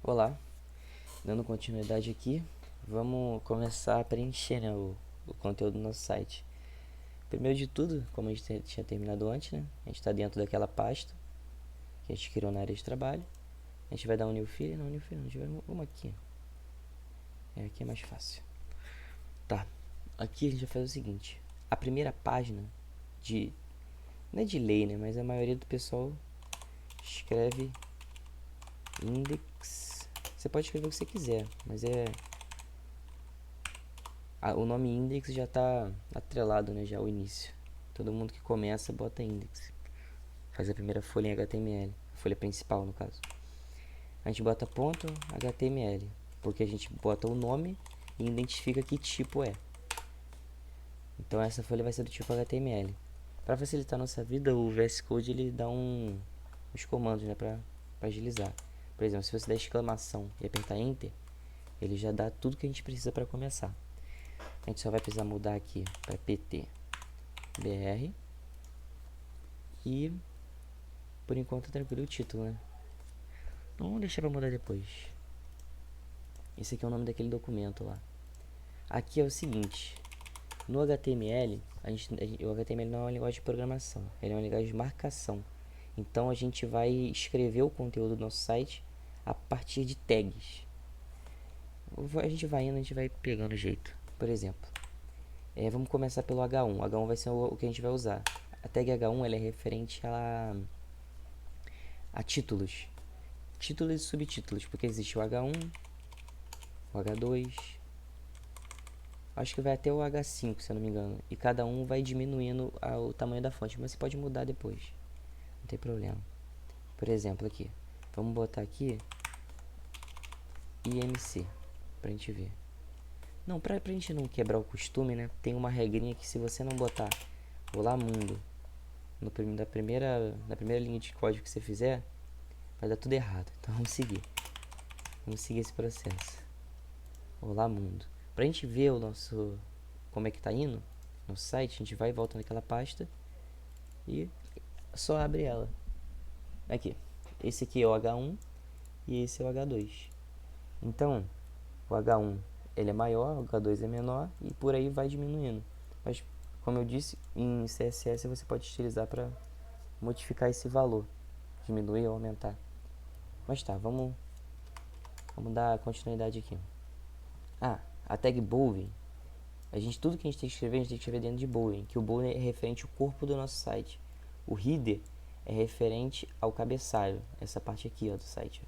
Olá, dando continuidade aqui, vamos começar a preencher, né, o conteúdo do nosso site. Primeiro de tudo, como a gente tinha terminado antes, né, a gente está dentro daquela pasta que a gente criou na área de trabalho. A gente vai dar um new field, não, new field, a gente vai uma aqui. Aqui é mais fácil. Tá, aqui a gente vai fazer o seguinte, a primeira página não é de lei, né, mas a maioria do pessoal escreve index. Você pode escrever o que você quiser, mas o nome index já está atrelado, né, já ao início. Todo mundo que começa bota index. Faz a primeira folha em HTML, a folha principal no caso. A gente bota ponto HTML, porque a gente bota o nome e identifica que tipo é. Então essa folha vai ser do tipo HTML. Para facilitar a nossa vida, o VS Code ele dá uns comandos, né, para agilizar. Por exemplo, se você der exclamação e apertar Enter, ele já dá tudo que a gente precisa para começar. A gente só vai precisar mudar aqui para PT BR e por enquanto tranquilo o título, né? Não vamos deixar para mudar depois. Esse aqui é o nome daquele documento lá. Aqui é o seguinte, no HTML, o HTML não é uma linguagem de programação, ele é uma linguagem de marcação. Então a gente vai escrever o conteúdo do nosso site a partir de tags. A gente vai indo, a gente vai pegando jeito. Por exemplo, vamos começar pelo H1. H1 vai ser o que a gente vai usar. A tag H1 ela é referente a títulos. Títulos e subtítulos, porque existe o H1, o H2, acho que vai até o H5, se eu não me engano. E cada um vai diminuindo o tamanho da fonte, mas você pode mudar depois. Não tem problema. Por exemplo, aqui. Vamos botar aqui IMC, pra gente ver. Não, pra gente não quebrar o costume, né? Tem uma regrinha que se você não botar Olá Mundo na primeira linha de código que você fizer, vai dar tudo errado. Então vamos seguir. Vamos seguir esse processo. Olá Mundo. Pra gente ver como é que tá indo no site, a gente vai e volta naquela pasta e só abre ela. Aqui. Esse aqui é o H1 e esse é o H2. Então, o H1 ele é maior, o H2 é menor e por aí vai diminuindo. Mas, como eu disse, em CSS você pode utilizar para modificar esse valor, diminuir ou aumentar. Mas tá, vamos dar continuidade aqui. A tag Boolean, tudo que a gente tem que escrever, a gente tem que escrever dentro de Boolean, que o Boolean é referente ao corpo do nosso site. O header é referente ao cabeçalho, essa parte aqui, ó, do site.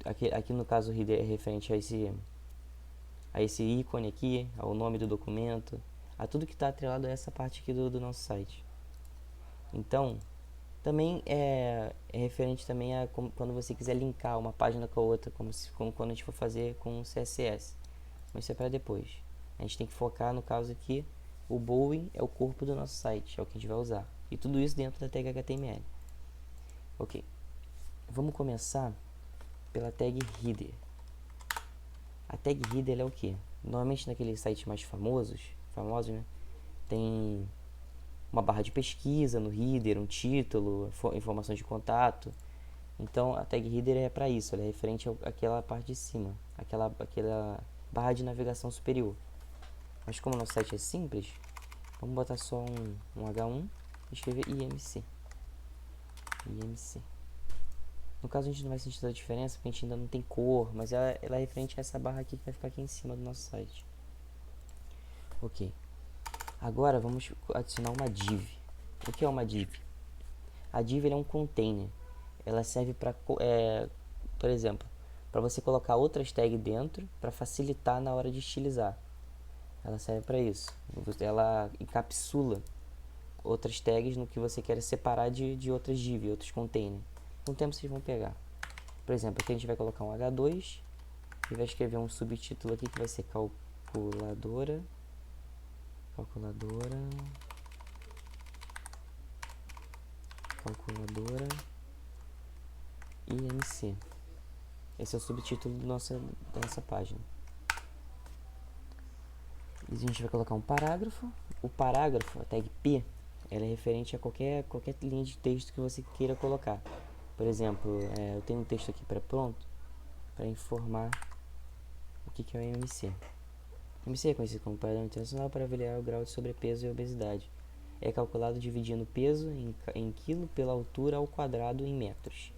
Aqui no caso o header é referente a esse ícone aqui, ao nome do documento, a tudo que está atrelado a essa parte aqui do nosso site. Então, também é referente também a quando você quiser linkar uma página com a outra, como quando a gente for fazer com o CSS. Mas isso é para depois. A gente tem que focar no caso aqui, o Boolean é o corpo do nosso site, é o que a gente vai usar. E tudo isso dentro da tag HTML. Ok. Vamos começar pela tag Header. A tag Header é o que? Normalmente naqueles sites mais famosos, né? Tem uma barra de pesquisa no header, um título, informações de contato. Então a tag header é para isso, ela é referente àquela parte de cima, aquela barra de navegação superior. Mas como o nosso site é simples, vamos botar só um H1 e escrever IMC. No caso a gente não vai sentir a diferença porque a gente ainda não tem cor, mas ela é referente a essa barra aqui que vai ficar aqui em cima do nosso site. Ok. Agora vamos adicionar uma div. O que é uma div? A div é um container. Ela serve para, por exemplo, para você colocar outras tags dentro para facilitar na hora de estilizar. Ela serve para isso. Ela encapsula outras tags no que você quer separar de outras div, outros containers. Com o tempo vocês vão pegar. Por exemplo, aqui a gente vai colocar um H2 e vai escrever um subtítulo aqui que vai ser calculadora IMC. Esse é o subtítulo da nossa página. E a gente vai colocar um parágrafo. O parágrafo, a tag P, ela é referente a qualquer linha de texto que você queira colocar. Por exemplo, eu tenho um texto aqui pré-pronto. para informar o que é o IMC. O IMC é conhecido como padrão internacional para avaliar o grau de sobrepeso e obesidade. É calculado dividindo o peso em quilo pela altura ao quadrado em metros.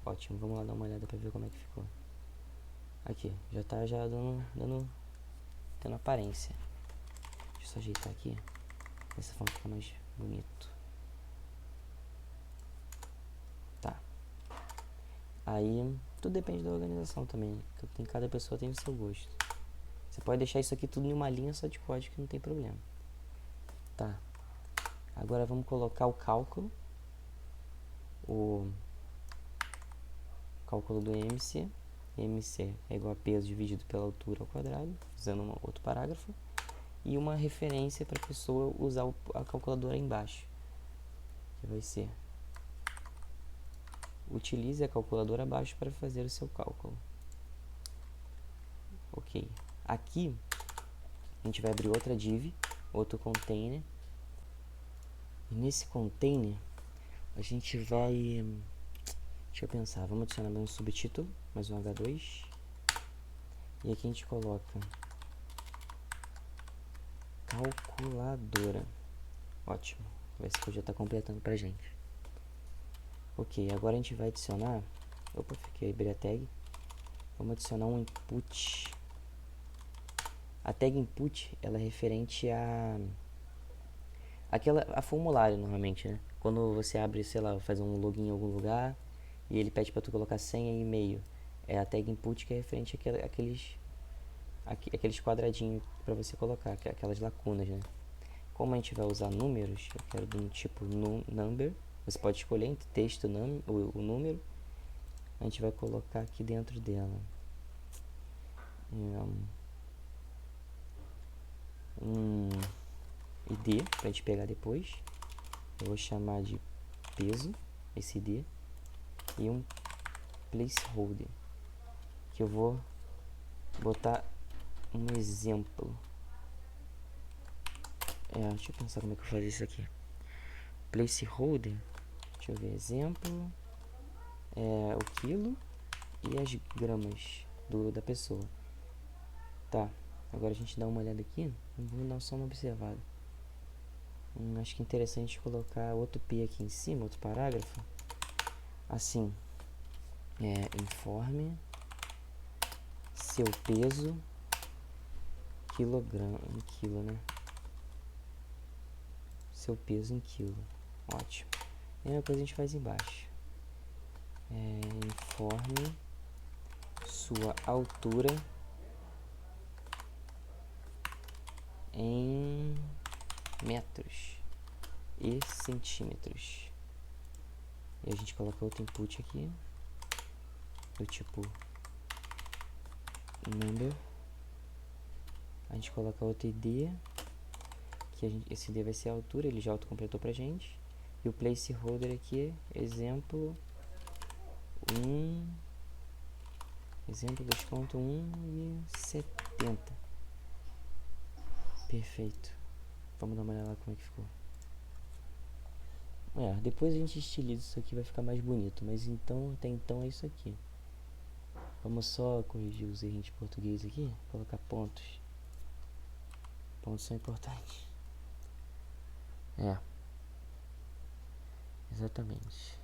Ótimo, vamos lá dar uma olhada para ver como é que ficou. Aqui, já tá tendo aparência. Deixa eu só ajeitar aqui. Dessa forma fica mais bonito. Tá. Aí, tudo depende da organização também. Cada pessoa tem o seu gosto. Você pode deixar isso aqui tudo em uma linha só de código que não tem problema. Tá. Agora vamos colocar o cálculo. O cálculo do IMC. IMC é igual a peso dividido pela altura ao quadrado, usando outro parágrafo. E uma referência para a pessoa usar a calculadora embaixo. Que vai ser: utilize a calculadora abaixo para fazer o seu cálculo. Ok. Aqui a gente vai abrir outra div, outro container. E nesse container a gente vai... Deixa eu pensar, vamos adicionar mais um subtítulo, mais um H2. E aqui a gente coloca calculadora. Ótimo, esse código já está completando pra gente. Ok, agora a gente vai adicionar... Opa, fiquei abrir a tag. Vamos adicionar um input. A tag input, ela é referente a formulário, normalmente, né? Quando você abre, sei lá, faz um login em algum lugar e ele pede para tu colocar senha e e-mail. É a tag input que é referente àqueles quadradinhos para você colocar, aquelas lacunas, né? Como a gente vai usar números, eu quero de um tipo number. Você pode escolher entre texto o número. A gente vai colocar aqui dentro dela um ID para a gente pegar depois. Eu vou chamar de peso, esse ID, e um placeholder, que eu vou botar um exemplo. Deixa eu pensar como é que eu vou fazer isso aqui. Placeholder, deixa eu ver, exemplo, o quilo e as gramas da pessoa. Tá, agora a gente dá uma olhada aqui. Vou dar só uma observada. Acho que é interessante colocar outro P aqui em cima, outro parágrafo. Assim, informe seu peso quilograma, em quilo, né? Seu peso em quilo. Ótimo. E a mesma coisa a gente faz embaixo. Informe sua altura em metros e centímetros. E a gente coloca outro input aqui do tipo number. A gente coloca outro ID, que esse ID vai ser a altura, ele já autocompletou pra gente. E o placeholder aqui, exemplo 1,70. Perfeito. Vamos dar uma olhada lá como é que ficou. Depois a gente estiliza isso aqui, vai ficar mais bonito. Mas então, até então é isso aqui. Vamos só corrigir os erros de português aqui. Colocar pontos. Pontos são importantes. Exatamente.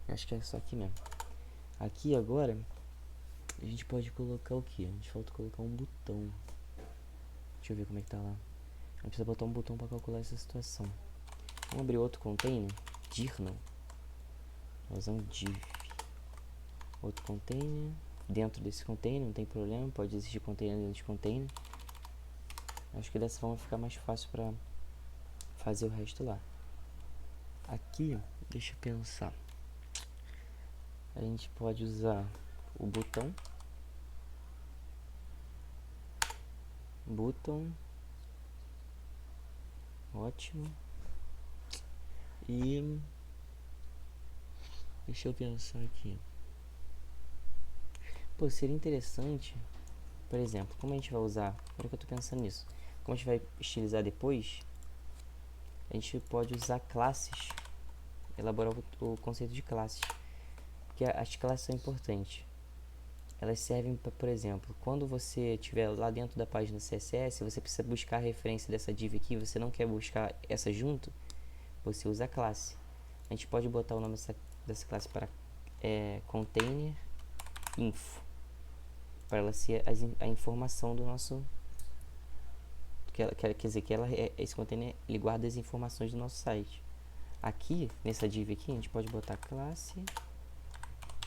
Eu acho que é só aqui mesmo. Aqui agora a gente pode colocar o que? A gente falta colocar um botão. Deixa eu ver como é que tá lá. A gente precisa botar um botão para calcular essa situação. Vamos abrir outro container. Dirnal. Vamos usar um div. Outro container. Dentro desse container, não tem problema. Pode existir container dentro de container. Acho que dessa forma fica mais fácil para fazer o resto lá. Aqui, deixa eu pensar. A gente pode usar o botão. Ótimo. E deixa eu pensar aqui. Pô, seria interessante, por exemplo, como a gente vai usar, agora que eu tô pensando nisso, como a gente vai estilizar depois, a gente pode usar classes, elaborar o conceito de classes, porque as classes são importantes. elas servem para, por exemplo, quando você estiver lá dentro da página CSS, você precisa buscar a referência dessa div aqui, você não quer buscar essa junto, você usa a classe. A gente pode botar o nome dessa classe para container info, para ela ser a informação do nosso, quer dizer que esse container ele guarda as informações do nosso site. Aqui nessa div aqui a gente pode botar classe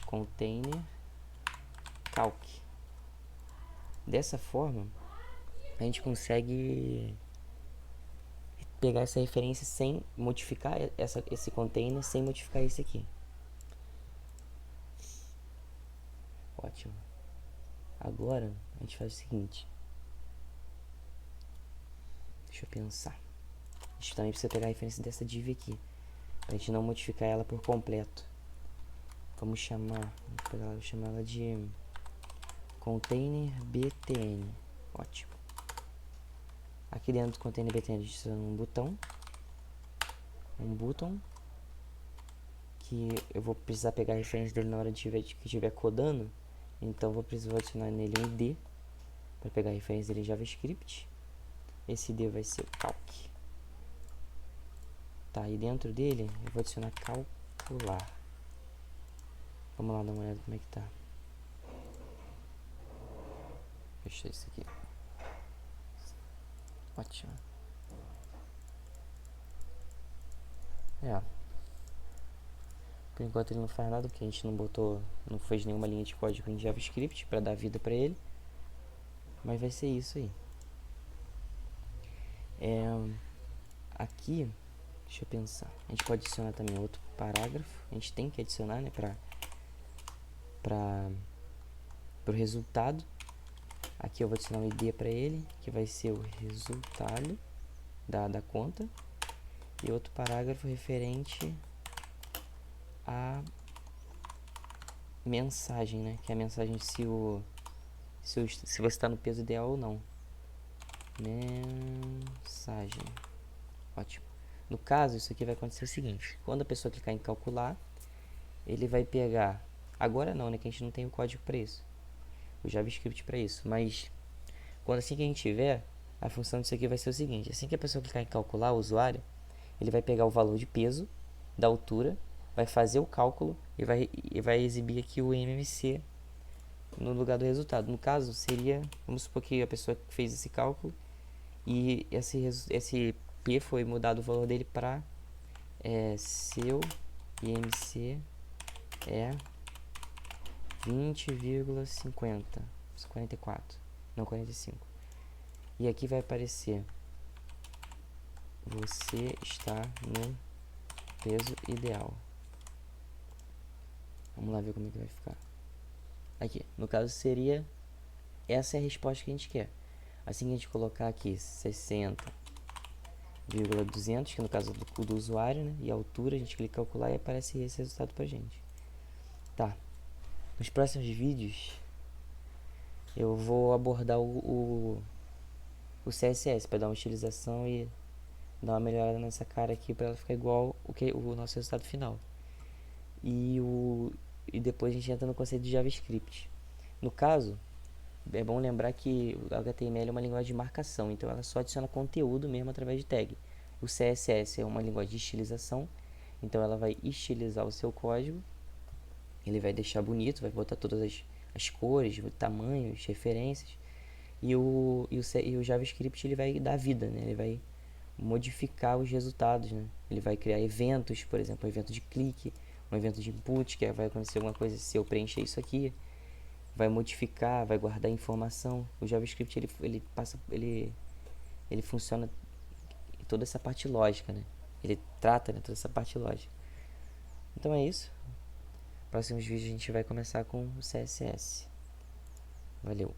container calc. Dessa forma a gente consegue pegar essa referência sem modificar esse container, sem modificar esse aqui. Ótimo. Agora a gente faz o seguinte. Deixa eu pensar. A gente também precisa pegar a referência dessa div aqui, pra gente não modificar ela por completo. Vamos chamar ela de container btn. Ótimo. Aqui dentro do container btn a gente precisa de um button que eu vou precisar pegar a referência dele na hora que estiver codando. Então vou adicionar nele um id para pegar a referência dele em JavaScript. Esse id vai ser o calc. Tá, e dentro dele eu vou adicionar calcular. Vamos lá dar uma olhada como é que tá. Fechar isso aqui. Ótimo. Por enquanto ele não faz nada, porque a gente não fez nenhuma linha de código em JavaScript para dar vida para ele. Mas vai ser isso aí. Aqui, deixa eu pensar. A gente pode adicionar também outro parágrafo. A gente tem que adicionar, né, para o resultado. Aqui eu vou adicionar um ID para ele, que vai ser o resultado da conta. E outro parágrafo referente a mensagem, né? Que é a mensagem se você está no peso ideal ou não. Mensagem. Ótimo. No caso, isso aqui vai acontecer o seguinte. Quando a pessoa clicar em calcular, ele vai pegar... Agora não, né? Que a gente não tem o código para isso. O JavaScript para isso. Mas, assim que a gente tiver, a função disso aqui vai ser o seguinte. Assim que a pessoa clicar em calcular, o usuário, ele vai pegar o valor de peso, da altura, vai fazer o cálculo e vai exibir aqui o MMC no lugar do resultado. No caso, seria, vamos supor que a pessoa fez esse cálculo e esse P foi mudado o valor dele para seu IMC é 20,50, 44, não 45. E aqui vai aparecer: você está no peso ideal. Vamos lá ver como é que vai ficar. Aqui, no caso seria, essa é a resposta que a gente quer. Assim que a gente colocar aqui 60,200, que no caso do usuário, né, e a altura, a gente clica em calcular e aparece esse resultado pra gente. Tá. Nos próximos vídeos eu vou abordar o CSS para dar uma utilização e dar uma melhorada nessa cara aqui para ela ficar igual o nosso resultado final. E depois a gente entra no conceito de JavaScript. No caso, é bom lembrar que o HTML é uma linguagem de marcação, então ela só adiciona conteúdo mesmo através de tag. O CSS é uma linguagem de estilização, então ela vai estilizar o seu código, ele vai deixar bonito, vai botar todas as cores, tamanhos, referências, e o JavaScript ele vai dar vida, né? Ele vai modificar os resultados, né? Ele vai criar eventos, por exemplo, um evento de clique, um evento de input, que vai acontecer alguma coisa se eu preencher isso aqui, vai modificar, vai guardar informação. O JavaScript ele funciona em toda essa parte lógica, né? Ele trata, né, toda essa parte lógica. Então é isso. Próximos vídeos a gente vai começar com o CSS. Valeu!